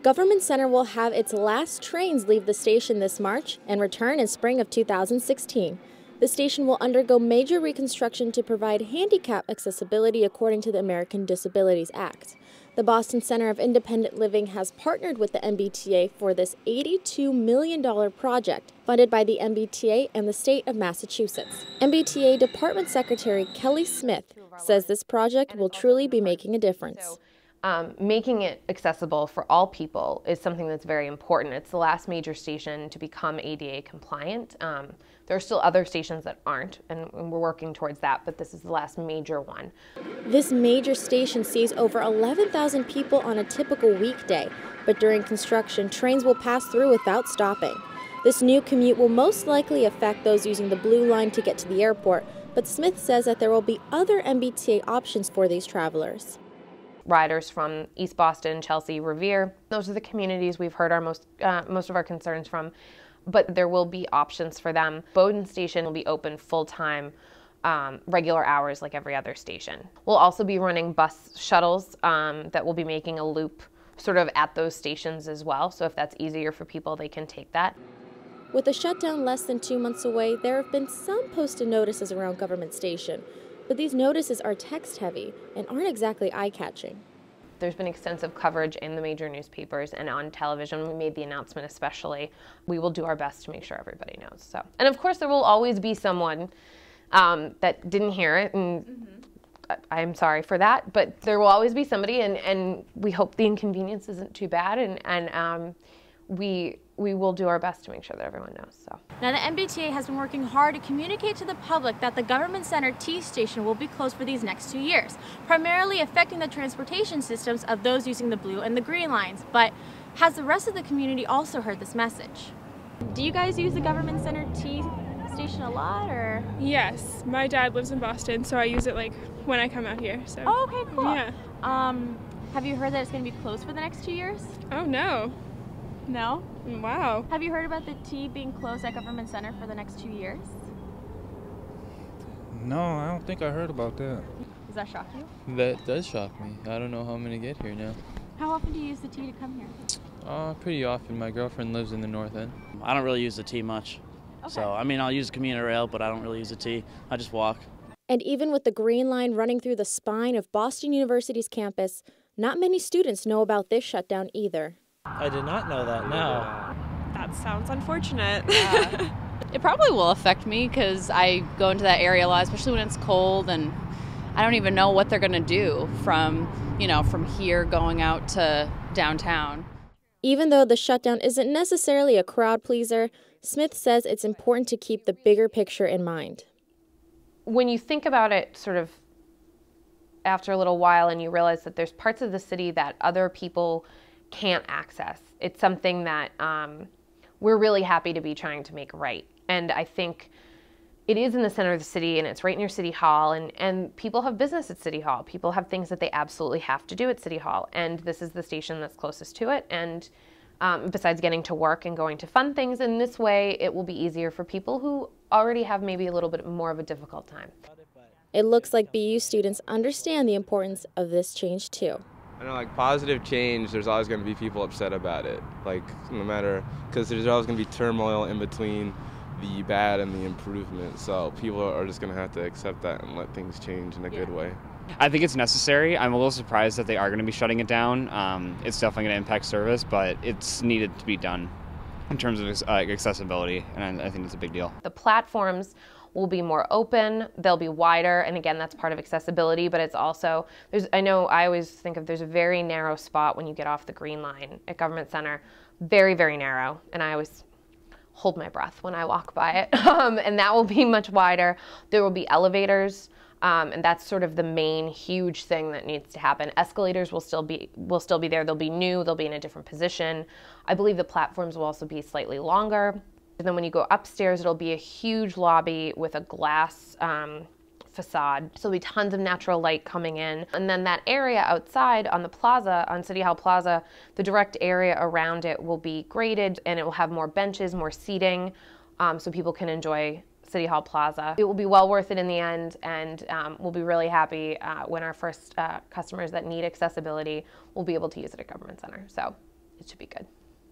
Government Center will have its last trains leave the station this March and return in spring of 2016. The station will undergo major reconstruction to provide handicap accessibility according to the American Disabilities Act. The Boston Center of Independent Living has partnered with the MBTA for this $82 million project funded by the MBTA and the state of Massachusetts. MBTA Department Secretary Kelly Smith says this project will truly be making a difference. Making it accessible for all people is something that's very important. It's the last major station to become ADA compliant. There are still other stations that aren't, and we're working towards that, but this is the last major one. This major station sees over 11,000 people on a typical weekday, but during construction, trains will pass through without stopping. This new commute will most likely affect those using the Blue Line to get to the airport, but Smith says that there will be other MBTA options for these travelers. Riders from East Boston, Chelsea, Revere, those are the communities we've heard our most of our concerns from, but there will be options for them. Bowdoin Station will be open full-time, regular hours like every other station. We'll also be running bus shuttles that will be making a loop sort of at those stations as well, so if that's easier for people, they can take that. With the shutdown less than 2 months away, there have been some posted notices around Government Station. But these notices are text-heavy and aren't exactly eye-catching. There's been extensive coverage in the major newspapers and on television. We made the announcement especially. We will do our best to make sure everybody knows. So, and of course there will always be someone that didn't hear it, and I'm sorry for that, but there will always be somebody, and we hope the inconvenience isn't too bad, and we will do our best to make sure that everyone knows. So. Now, the MBTA has been working hard to communicate to the public that the Government Center T station will be closed for these next 2 years, primarily affecting the transportation systems of those using the blue and the green lines. But has the rest of the community also heard this message? Do you guys use the Government Center T station a lot, or? Yes, my dad lives in Boston, so I use it like when I come out here. So. Oh, okay, cool. Yeah. Have you heard that it's going to be closed for the next 2 years? Oh no. No? Wow. Have you heard about the T being closed at Government Center for the next 2 years? No, I don't think I heard about that. Does that shock you? That does shock me. I don't know how I'm going to get here now. How often do you use the T to come here? Pretty often. My girlfriend lives in the north end. I don't really use the T much. Okay. So, I mean, I'll use commuter rail, but I don't really use the T. I just walk. And even with the Green Line running through the spine of Boston University's campus, not many students know about this shutdown either. I did not know that, no. That sounds unfortunate. It probably will affect me because I go into that area a lot, especially when it's cold, and I don't even know what they're going to do from here going out to downtown. Even though the shutdown isn't necessarily a crowd pleaser, Smith says it's important to keep the bigger picture in mind. When you think about it sort of after a little while and you realize that there's parts of the city that other people can't access, it's something that we're really happy to be trying to make right. And I think it is in the center of the city, and it's right near City Hall, and people have business at City Hall. People have things that they absolutely have to do at City Hall, and this is the station that's closest to it. And besides getting to work and going to fun things, in this way it will be easier for people who already have maybe a little bit more of a difficult time. It looks like BU students understand the importance of this change too. I know, like, positive change, there's always going to be people upset about it, like, no matter, because there's always going to be turmoil in between the bad and the improvement, so people are just going to have to accept that and let things change in a good way. I think it's necessary. I'm a little surprised that they are going to be shutting it down. It's definitely going to impact service, but it's needed to be done in terms of accessibility, and I think it's a big deal. The platforms will be more open, they'll be wider, and again, that's part of accessibility, but it's also, I always think of, there's a very narrow spot when you get off the Green Line at Government Center, very, very narrow, and I always hold my breath when I walk by it, and that will be much wider. There will be elevators, and that's sort of the main huge thing that needs to happen. Escalators will still be there, they'll be new, they'll be in a different position. I believe the platforms will also be slightly longer. And then when you go upstairs, it'll be a huge lobby with a glass facade. So there'll be tons of natural light coming in. And then that area outside on the plaza, on City Hall Plaza, the direct area around it will be graded, and it will have more benches, more seating, so people can enjoy City Hall Plaza. It will be well worth it in the end, and we'll be really happy when our first customers that need accessibility will be able to use it at Government Center. So it should be good.